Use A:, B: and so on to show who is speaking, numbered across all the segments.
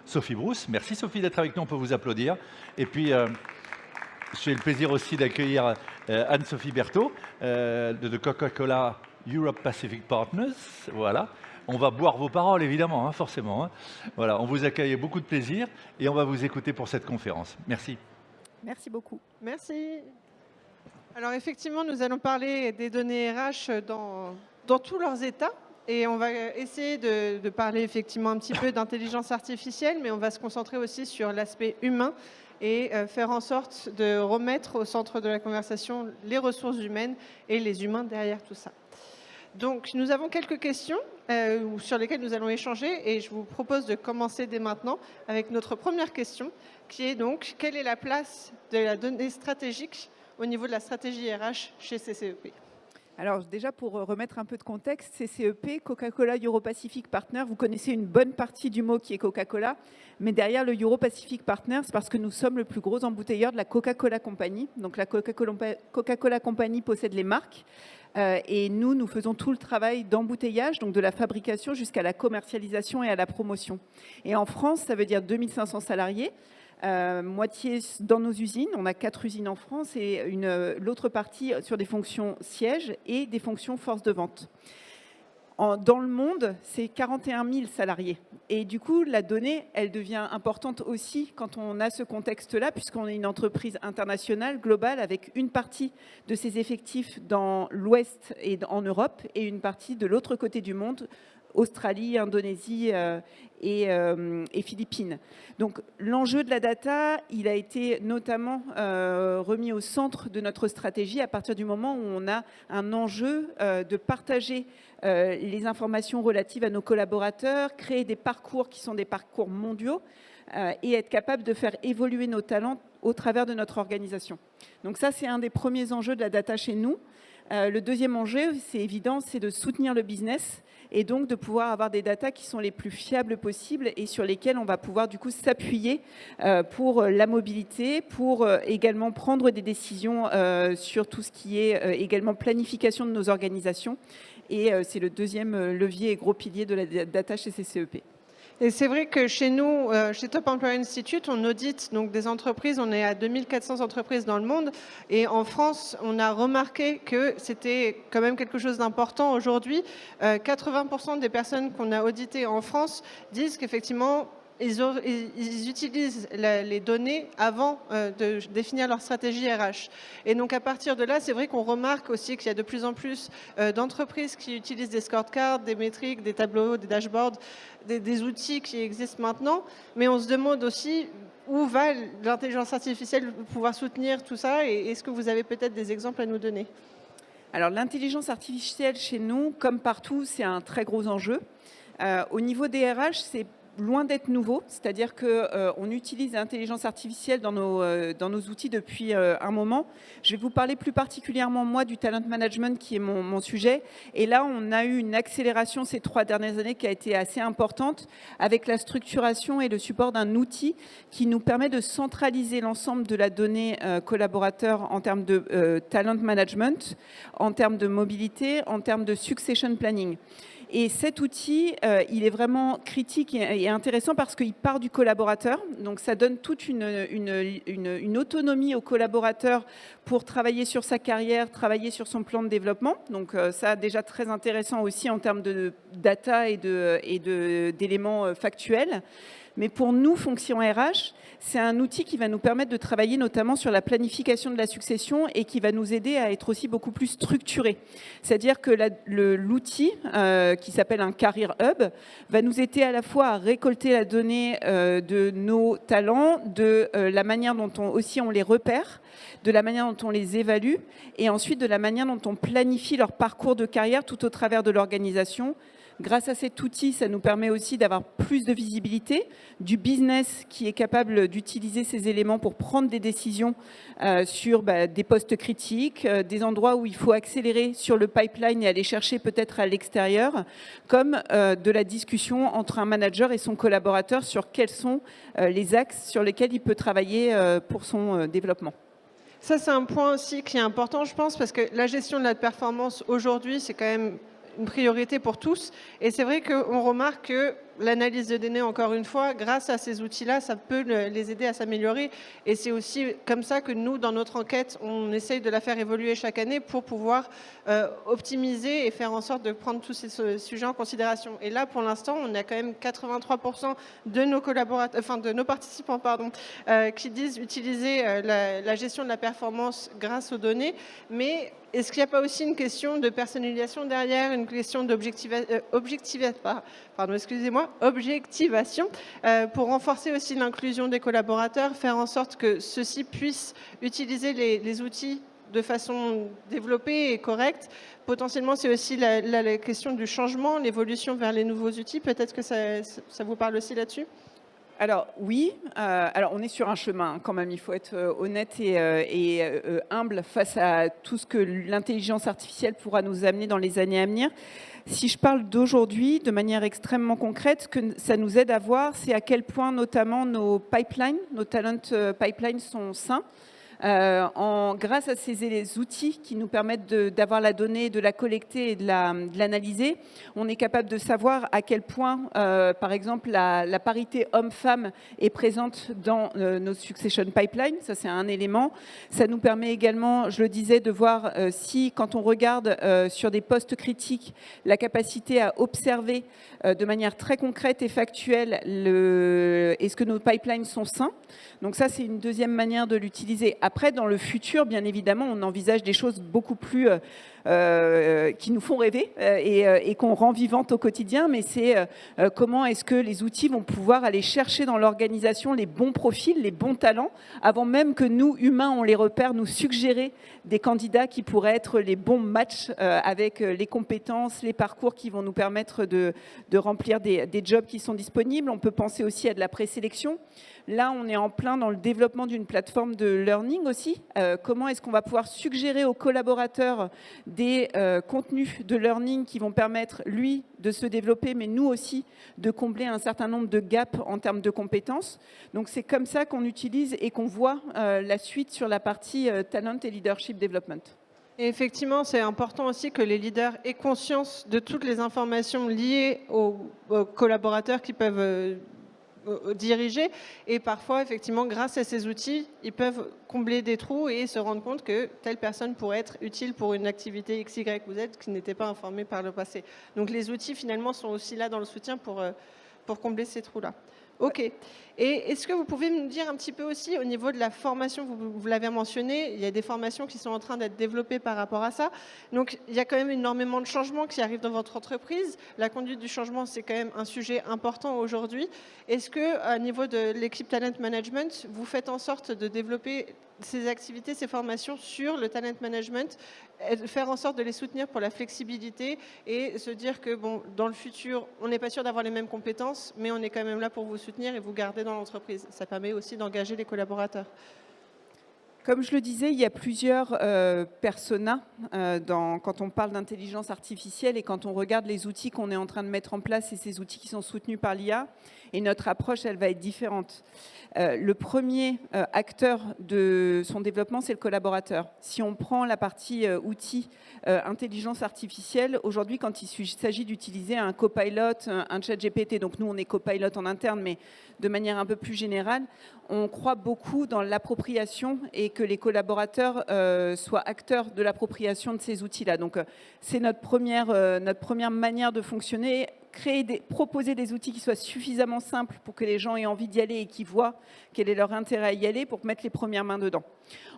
A: Sophie Brousse. Merci Sophie d'être avec nous, on peut vous applaudir. Et puis, j'ai le plaisir aussi d'accueillir Anne-Sophie Berthaud de Coca-Cola Europe Pacific Partners. Voilà. On va boire vos paroles, évidemment, hein, forcément. Hein. Voilà, on vous accueille avec beaucoup de plaisir et on va vous écouter pour cette conférence. Merci.
B: Merci beaucoup.
C: Merci. Alors effectivement, nous allons parler des données RH dans tous leurs états. Et on va essayer de parler effectivement un petit peu d'intelligence artificielle, mais on va se concentrer aussi sur l'aspect humain et faire en sorte de remettre au centre de la conversation les ressources humaines et les humains derrière tout ça. Donc nous avons quelques questions sur lesquelles nous allons échanger et je vous propose de commencer dès maintenant avec notre première question qui est donc quelle est la place de la donnée stratégique au niveau de la stratégie RH chez CCEP ?
B: Alors déjà, pour remettre un peu de contexte, CCEP, Coca-Cola Euro-Pacific Partners, vous connaissez une bonne partie du mot qui est Coca-Cola, mais derrière le Euro-Pacific Partners, c'est parce que nous sommes le plus gros embouteilleur de la Coca-Cola Company. Donc la Coca-Cola Company possède les marques et nous faisons tout le travail d'embouteillage, donc de la fabrication jusqu'à la commercialisation et à la promotion. Et en France, ça veut dire 2500 salariés. Moitié dans nos usines, on a 4 usines en France et l'autre partie sur des fonctions sièges et des fonctions force de vente. Dans le monde, c'est 41 000 salariés. Et du coup, la donnée, elle devient importante aussi quand on a ce contexte-là, puisqu'on est une entreprise internationale, globale, avec une partie de ses effectifs dans l'Ouest et en Europe et une partie de l'autre côté du monde, Australie, Indonésie et Philippines. Donc l'enjeu de la data, il a été notamment remis au centre de notre stratégie à partir du moment où on a un enjeu de partager les informations relatives à nos collaborateurs, créer des parcours qui sont des parcours mondiaux et être capable de faire évoluer nos talents au travers de notre organisation. Donc ça, c'est un des premiers enjeux de la data chez nous. Le deuxième enjeu, c'est évident, c'est de soutenir le business et donc de pouvoir avoir des datas qui sont les plus fiables possibles et sur lesquelles on va pouvoir du coup s'appuyer pour la mobilité, pour également prendre des décisions sur tout ce qui est également planification de nos organisations. Et c'est le deuxième levier et gros pilier de la data chez CCEP.
C: Et c'est vrai que chez nous, chez Top Employer Institute, on audite donc des entreprises. On est à 2400 entreprises dans le monde. Et en France, on a remarqué que c'était quand même quelque chose d'important aujourd'hui. 80% des personnes qu'on a auditées en France disent qu'effectivement, ils utilisent les données avant de définir leur stratégie RH. Et donc à partir de là, c'est vrai qu'on remarque aussi qu'il y a de plus en plus d'entreprises qui utilisent des scorecards, des métriques, des tableaux, des dashboards, des outils qui existent maintenant. Mais on se demande aussi où va l'intelligence artificielle pouvoir soutenir tout ça et est-ce que vous avez peut-être des exemples à nous donner ?
B: Alors l'intelligence artificielle chez nous, comme partout, c'est un très gros enjeu. Au niveau des RH, c'est loin d'être nouveau, c'est-à-dire qu'on utilise l'intelligence artificielle dans nos outils depuis un moment. Je vais vous parler plus particulièrement, moi, du talent management qui est mon sujet. Et là, on a eu une accélération ces 3 dernières années qui a été assez importante avec la structuration et le support d'un outil qui nous permet de centraliser l'ensemble de la donnée collaborateur en termes de talent management, en termes de mobilité, en termes de succession planning. Et cet outil, il est vraiment critique et intéressant parce qu'il part du collaborateur. Donc, ça donne toute une autonomie au collaborateur pour travailler sur sa carrière, travailler sur son plan de développement. Donc, ça, déjà très intéressant aussi en termes de data et d'éléments factuels. Mais pour nous, Fonction RH, c'est un outil qui va nous permettre de travailler notamment sur la planification de la succession et qui va nous aider à être aussi beaucoup plus structuré. C'est-à-dire que l'outil qui s'appelle un Career Hub va nous aider à la fois à récolter la donnée de nos talents, de la manière dont on les repère, de la manière dont on les évalue et ensuite de la manière dont on planifie leur parcours de carrière tout au travers de l'organisation. Grâce à cet outil, ça nous permet aussi d'avoir plus de visibilité, du business qui est capable d'utiliser ces éléments pour prendre des décisions sur des postes critiques, des endroits où il faut accélérer sur le pipeline et aller chercher peut-être à l'extérieur, comme de la discussion entre un manager et son collaborateur sur quels sont les axes sur lesquels il peut travailler pour son développement.
C: Ça, c'est un point aussi qui est important, je pense, parce que la gestion de la performance aujourd'hui, c'est quand même une priorité pour tous. Et c'est vrai qu'on remarque que l'analyse de données, encore une fois, grâce à ces outils-là, ça peut les aider à s'améliorer. Et c'est aussi comme ça que nous, dans notre enquête, on essaye de la faire évoluer chaque année pour pouvoir optimiser et faire en sorte de prendre tous ces sujets en considération. Et là, pour l'instant, on a quand même 83% de nos collaborateurs, enfin de nos participants, qui disent utiliser la gestion de la performance grâce aux données. Mais est-ce qu'il n'y a pas aussi une question de personnalisation derrière, une question objectivation pour renforcer aussi l'inclusion des collaborateurs, faire en sorte que ceux-ci puissent utiliser les outils de façon développée et correcte. Potentiellement, c'est aussi la question du changement, l'évolution vers les nouveaux outils. Peut-être que ça vous parle aussi là-dessus ?
B: Alors oui, alors on est sur un chemin quand même, il faut être honnête et humble face à tout ce que l'intelligence artificielle pourra nous amener dans les années à venir. Si je parle d'aujourd'hui, de manière extrêmement concrète, ce que ça nous aide à voir, c'est à quel point notamment nos pipelines, nos talent pipelines sont sains. Grâce à ces outils qui nous permettent d'avoir la donnée, de la collecter et de l'analyser, on est capable de savoir à quel point, par exemple, la parité homme-femme est présente dans nos succession pipelines. Ça, c'est un élément. Ça nous permet également, je le disais, de voir si, quand on regarde sur des postes critiques, la capacité à observer de manière très concrète et factuelle est-ce que nos pipelines sont sains. Donc ça, c'est une deuxième manière de l'utiliser. Après, dans le futur, bien évidemment, on envisage des choses beaucoup plus qui nous font rêver et qu'on rend vivantes au quotidien, mais c'est comment est-ce que les outils vont pouvoir aller chercher dans l'organisation les bons profils, les bons talents, avant même que nous, humains, on les repère, nous suggérer des candidats qui pourraient être les bons matchs avec les compétences, les parcours qui vont nous permettre de remplir des jobs qui sont disponibles. On peut penser aussi à de la présélection. Là, on est en plein dans le développement d'une plateforme de learning aussi. Comment est-ce qu'on va pouvoir suggérer aux collaborateurs des contenus de learning qui vont permettre, lui, de se développer, mais nous aussi, de combler un certain nombre de gaps en termes de compétences. Donc, c'est comme ça qu'on utilise et qu'on voit la suite sur la partie talent et leadership development.
C: Et effectivement, c'est important aussi que les leaders aient conscience de toutes les informations liées aux collaborateurs qui peuvent diriger. Et parfois, effectivement, grâce à ces outils, ils peuvent combler des trous et se rendre compte que telle personne pourrait être utile pour une activité X, Y ou Z qui n'était pas informée par le passé. Donc les outils, finalement, sont aussi là dans le soutien pour combler ces trous-là. OK. Et est-ce que vous pouvez me dire un petit peu aussi au niveau de la formation, vous l'avez mentionné, il y a des formations qui sont en train d'être développées par rapport à ça. Donc il y a quand même énormément de changements qui arrivent dans votre entreprise. La conduite du changement, c'est quand même un sujet important aujourd'hui. Est-ce qu'à niveau de l'équipe Talent Management, vous faites en sorte de développer ces activités, ces formations sur le talent management, faire en sorte de les soutenir pour la flexibilité et se dire que bon, dans le futur, on n'est pas sûr d'avoir les mêmes compétences, mais on est quand même là pour vous soutenir et vous garder dans l'entreprise. Ça permet aussi d'engager les collaborateurs.
B: Comme je le disais, il y a plusieurs personas quand on parle d'intelligence artificielle et quand on regarde les outils qu'on est en train de mettre en place et ces outils qui sont soutenus par l'IA. Et notre approche, elle va être différente. Le premier acteur de son développement, c'est le collaborateur. Si on prend la partie outils intelligence artificielle, aujourd'hui, quand il s'agit d'utiliser un copilot, un chat GPT, donc nous, on est copilot en interne, mais de manière un peu plus générale, on croit beaucoup dans l'appropriation et que les collaborateurs soient acteurs de l'appropriation de ces outils-là. Donc, c'est notre première manière de fonctionner. Proposer des outils qui soient suffisamment simples pour que les gens aient envie d'y aller et qui voient quel est leur intérêt à y aller pour mettre les premières mains dedans.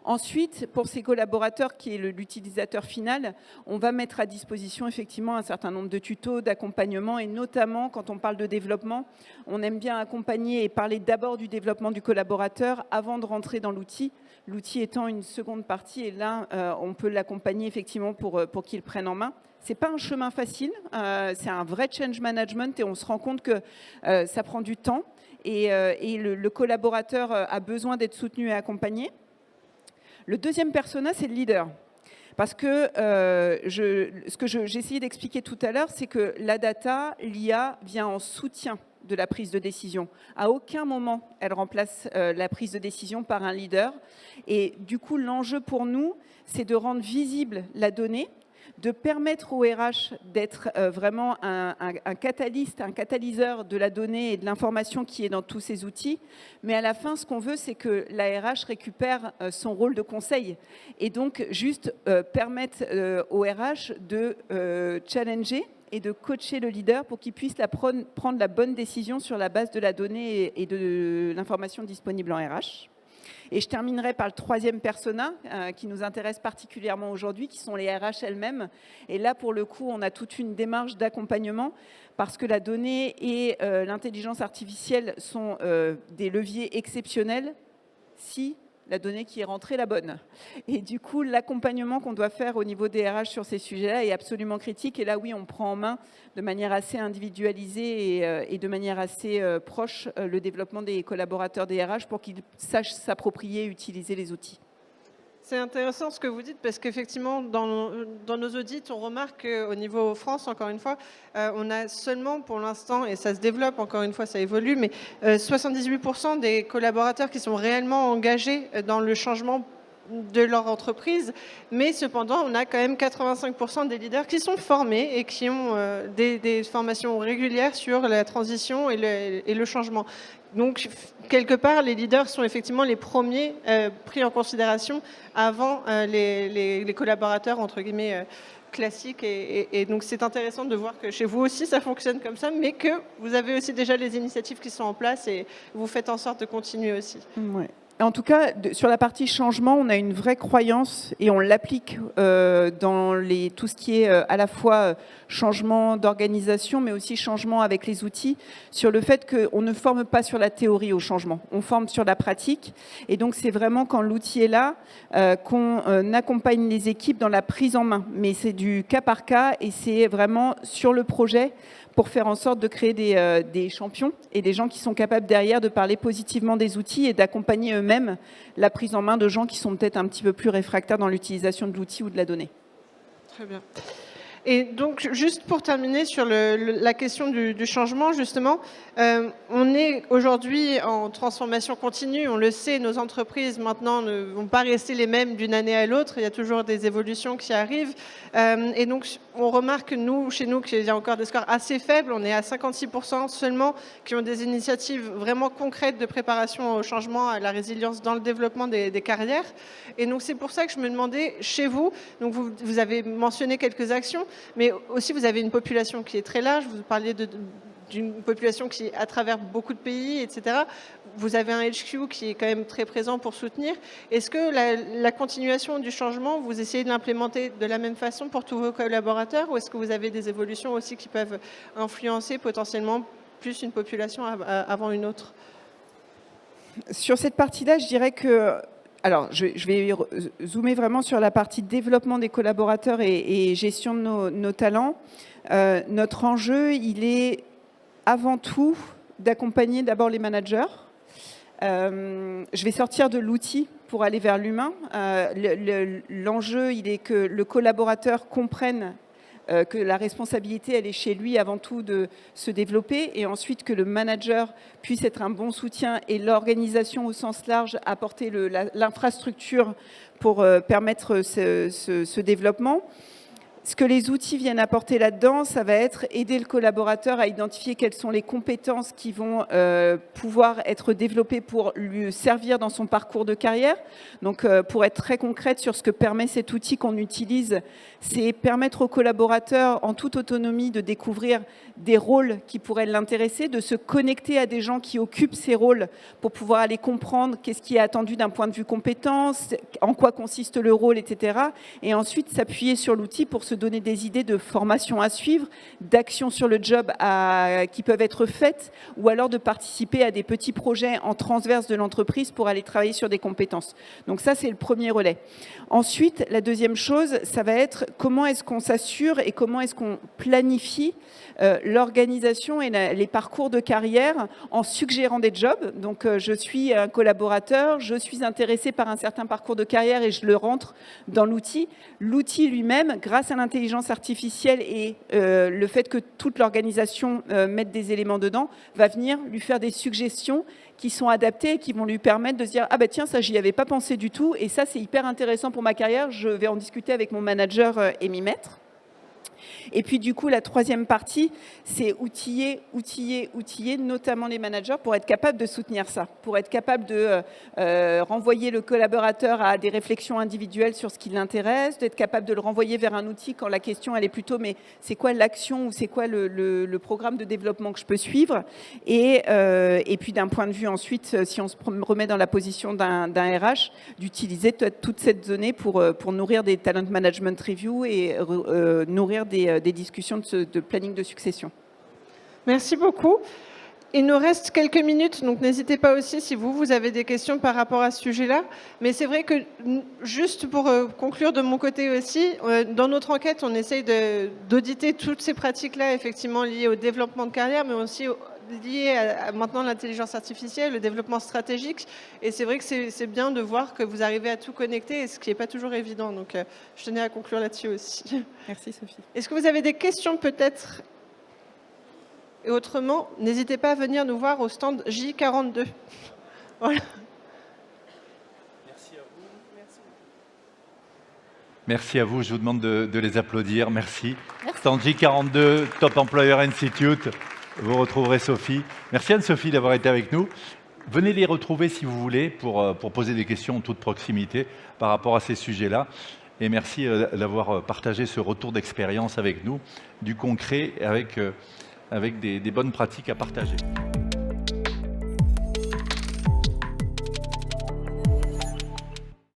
B: Ensuite, pour ces collaborateurs qui est l'utilisateur final, on va mettre à disposition effectivement un certain nombre de tutos, d'accompagnement et notamment quand on parle de développement, on aime bien accompagner et parler d'abord du développement du collaborateur avant de rentrer dans l'outil. L'outil étant une seconde partie et là, on peut l'accompagner effectivement pour qu'il prenne en main. C'est pas un chemin facile, c'est un vrai change management et on se rend compte que ça prend du temps et le collaborateur a besoin d'être soutenu et accompagné. Le deuxième persona, c'est le leader. Parce que ce que j'ai essayé d'expliquer tout à l'heure, c'est que la data, l'IA, vient en soutien de la prise de décision. À aucun moment, elle remplace la prise de décision par un leader. Et du coup, l'enjeu pour nous, c'est de rendre visible la donnée, de permettre au RH d'être vraiment un catalyseur de la donnée et de l'information qui est dans tous ces outils. Mais à la fin, ce qu'on veut, c'est que la RH récupère son rôle de conseil et donc juste permettre au RH de challenger et de coacher le leader pour qu'il puisse prendre la bonne décision sur la base de la donnée et de l'information disponible en RH. Et je terminerai par le troisième persona qui nous intéresse particulièrement aujourd'hui, qui sont les RH elles-mêmes. Et là, pour le coup, on a toute une démarche d'accompagnement parce que la donnée et l'intelligence artificielle sont des leviers exceptionnels si la donnée qui est rentrée est la bonne. Et du coup, l'accompagnement qu'on doit faire au niveau des RH sur ces sujets-là est absolument critique. Et là, oui, on prend en main de manière assez individualisée et de manière assez proche le développement des collaborateurs des RH pour qu'ils sachent s'approprier et utiliser les outils.
C: C'est intéressant ce que vous dites parce qu'effectivement, dans nos audits, on remarque qu'au niveau France, encore une fois, on a seulement pour l'instant, et ça se développe, encore une fois, ça évolue, mais 78% des collaborateurs qui sont réellement engagés dans le changement de leur entreprise, mais cependant, on a quand même 85% des leaders qui sont formés et qui ont des formations régulières sur la transition et le changement. Donc, quelque part, les leaders sont effectivement les premiers pris en considération avant les collaborateurs, entre guillemets, classiques. Et donc, c'est intéressant de voir que chez vous aussi, ça fonctionne comme ça, mais que vous avez aussi déjà les initiatives qui sont en place et vous faites en sorte de continuer aussi.
B: Ouais. En tout cas, sur la partie changement, on a une vraie croyance et on l'applique dans tout ce qui est à la fois changement d'organisation, mais aussi changement avec les outils, sur le fait qu'on ne forme pas sur la théorie au changement, on forme sur la pratique. Et donc, c'est vraiment quand l'outil est là qu'on accompagne les équipes dans la prise en main. Mais c'est du cas par cas et c'est vraiment sur le projet pour faire en sorte de créer des champions et des gens qui sont capables derrière de parler positivement des outils et d'accompagner eux-mêmes la prise en main de gens qui sont peut-être un petit peu plus réfractaires dans l'utilisation de l'outil ou de la donnée.
C: Très bien. Et donc, juste pour terminer sur la question du changement, justement, on est aujourd'hui en transformation continue. On le sait, nos entreprises maintenant ne vont pas rester les mêmes d'une année à l'autre. Il y a toujours des évolutions qui arrivent. Et donc, on remarque, chez nous, qu'il y a encore des scores assez faibles. On est à 56% seulement qui ont des initiatives vraiment concrètes de préparation au changement, à la résilience dans le développement des carrières. Et donc, c'est pour ça que je me demandais, chez vous, donc vous avez mentionné quelques actions, mais aussi vous avez une population qui est très large. Vous parliez d'une population qui est à travers beaucoup de pays, etc. Vous avez un HQ qui est quand même très présent pour soutenir. Est-ce que la continuation du changement, vous essayez de l'implémenter de la même façon pour tous vos collaborateurs, ou est-ce que vous avez des évolutions aussi qui peuvent influencer potentiellement plus une population avant une autre?
B: Sur cette partie-là, je dirais que... Alors, je vais zoomer vraiment sur la partie développement des collaborateurs et gestion de nos talents. Notre enjeu, il est avant tout d'accompagner d'abord les managers. Je vais sortir de l'outil pour aller vers l'humain. L'enjeu, il est que le collaborateur comprenne que la responsabilité, elle est chez lui avant tout de se développer et ensuite que le manager puisse être un bon soutien et l'organisation au sens large apporter l'infrastructure pour permettre ce développement. Ce que les outils viennent apporter là-dedans, ça va être aider le collaborateur à identifier quelles sont les compétences qui vont pouvoir être développées pour lui servir dans son parcours de carrière. Donc, pour être très concrète sur ce que permet cet outil qu'on utilise, c'est permettre au collaborateur en toute autonomie de découvrir des rôles qui pourraient l'intéresser, de se connecter à des gens qui occupent ces rôles pour pouvoir aller comprendre qu'est-ce qui est attendu d'un point de vue compétence, en quoi consiste le rôle, etc. Et ensuite s'appuyer sur l'outil pour se donner des idées de formation à suivre, d'actions sur le job qui peuvent être faites, ou alors de participer à des petits projets en transverse de l'entreprise pour aller travailler sur des compétences. Donc ça, c'est le premier relais. Ensuite, la deuxième chose, ça va être comment est-ce qu'on s'assure et comment est-ce qu'on planifie l'organisation et les parcours de carrière en suggérant des jobs. Donc, je suis un collaborateur, je suis intéressé par un certain parcours de carrière et je le rentre dans l'outil. L'outil lui-même, grâce à l'intelligence artificielle et le fait que toute l'organisation mette des éléments dedans, va venir lui faire des suggestions qui sont adaptés et qui vont lui permettre de se dire « Ah ben tiens, ça, j'y avais pas pensé du tout et ça, c'est hyper intéressant pour ma carrière, je vais en discuter avec mon manager et m'y mettre ». Et puis du coup, la troisième partie, c'est outiller, notamment les managers pour être capable de soutenir ça, pour être capable de renvoyer le collaborateur à des réflexions individuelles sur ce qui l'intéresse, d'être capable de le renvoyer vers un outil quand la question, elle est plutôt mais c'est quoi l'action ou c'est quoi le programme de développement que je peux suivre et puis d'un point de vue ensuite, si on se remet dans la position d'un RH, d'utiliser toute cette donnée pour nourrir des talent management review et nourrir des discussions de planning de succession.
C: Merci beaucoup. Il nous reste quelques minutes, donc n'hésitez pas aussi si vous avez des questions par rapport à ce sujet-là. Mais c'est vrai que, juste pour conclure de mon côté aussi, dans notre enquête, on essaye d'auditer toutes ces pratiques-là, effectivement liées au développement de carrière, mais aussi liées à maintenant l'intelligence artificielle, le développement stratégique. Et c'est vrai que c'est bien de voir que vous arrivez à tout connecter, ce qui n'est pas toujours évident. Donc, je tenais à conclure là-dessus aussi.
B: Merci Sophie.
C: Est-ce que vous avez des questions peut-être ? Et autrement, n'hésitez pas à venir nous voir au stand J42. Voilà.
A: Merci à vous. Merci à vous. Je vous demande de les applaudir. Merci. Stand J42, Top Employer Institute. Vous retrouverez Sophie. Merci Anne-Sophie d'avoir été avec nous. Venez les retrouver si vous voulez pour poser des questions en toute proximité par rapport à ces sujets-là. Et merci d'avoir partagé ce retour d'expérience avec nous, du concret avec des bonnes pratiques à partager.